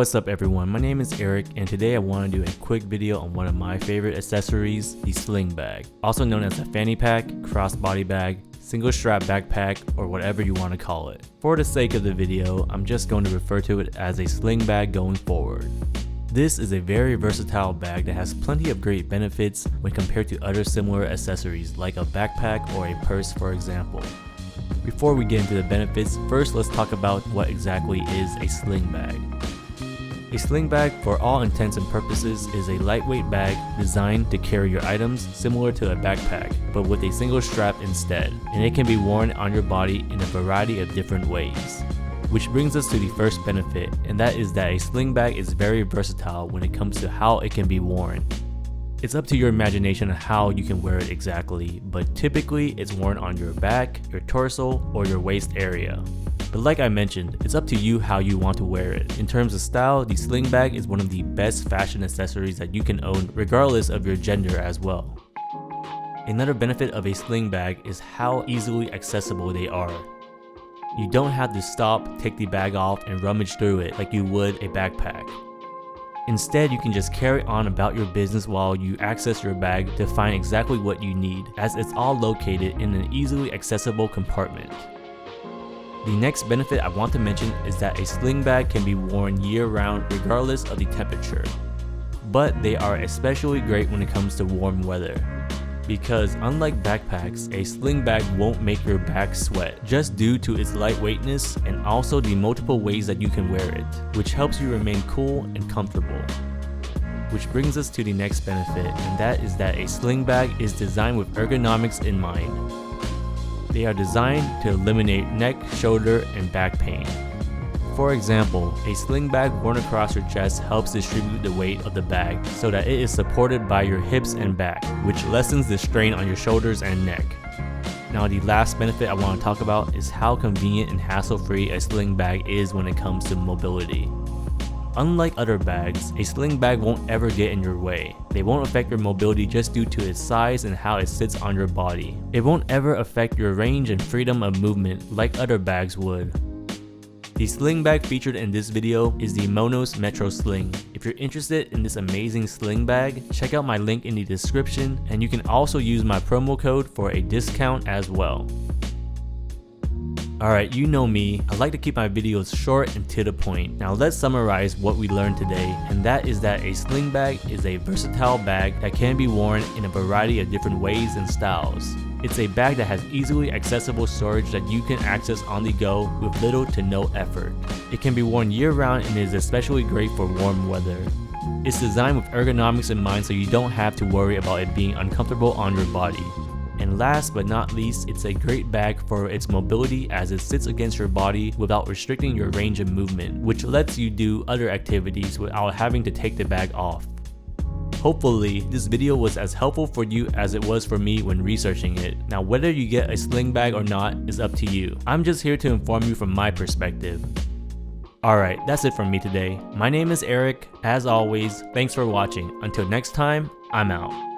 What's up everyone, my name is Eric and today I want to do a quick video on one of my favorite accessories, the Sling Bag. Also known as a Fanny Pack, Crossbody Bag, single strap backpack, or whatever you want to call it. For the sake of the video, I'm just going to refer to it as a Sling Bag going forward. This is a very versatile bag that has plenty of great benefits when compared to other similar accessories like a backpack or a purse for example. Before we get into the benefits, first let's talk about what exactly is a sling bag. A sling bag, for all intents and purposes, is a lightweight bag designed to carry your items similar to a backpack, but with a single strap instead, and it can be worn on your body in a variety of different ways. Which brings us to the first benefit, and that is that a sling bag is very versatile when it comes to how it can be worn. It's up to your imagination on how you can wear it exactly, but typically it's worn on your back, your torso, or your waist area. But like I mentioned, it's up to you how you want to wear it. In terms of style, the sling bag is one of the best fashion accessories that you can own regardless of your gender as well. Another benefit of a sling bag is how easily accessible they are. You don't have to stop, take the bag off, and rummage through it like you would a backpack. Instead, you can just carry on about your business while you access your bag to find exactly what you need, as it's all located in an easily accessible compartment. The next benefit I want to mention is that a sling bag can be worn year-round regardless of the temperature. But they are especially great when it comes to warm weather. Because unlike backpacks, a sling bag won't make your back sweat just due to its lightweightness and also the multiple ways that you can wear it, which helps you remain cool and comfortable. Which brings us to the next benefit, and that is that a sling bag is designed with ergonomics in mind. They are designed to eliminate neck, shoulder, and back pain. For example, a sling bag worn across your chest helps distribute the weight of the bag so that it is supported by your hips and back, which lessens the strain on your shoulders and neck. Now the last benefit I want to talk about is how convenient and hassle-free a sling bag is when it comes to mobility. Unlike other bags, a sling bag won't ever get in your way. They won't affect your mobility just due to its size and how it sits on your body. It won't ever affect your range and freedom of movement like other bags would. The sling bag featured in this video is the Monos Metro Sling. If you're interested in this amazing sling bag, check out my link in the description, and you can also use my promo code for a discount as well. Alright, you know me, I like to keep my videos short and to the point. Now let's summarize what we learned today, and that is that a sling bag is a versatile bag that can be worn in a variety of different ways and styles. It's a bag that has easily accessible storage that you can access on the go with little to no effort. It can be worn year-round and is especially great for warm weather. It's designed with ergonomics in mind so you don't have to worry about it being uncomfortable on your body. And last but not least, it's a great bag for its mobility as it sits against your body without restricting your range of movement, which lets you do other activities without having to take the bag off. Hopefully, this video was as helpful for you as it was for me when researching it. Now whether you get a sling bag or not is up to you. I'm just here to inform you from my perspective. Alright, that's it from me today. My name is Eric. As always, thanks for watching. Until next time, I'm out.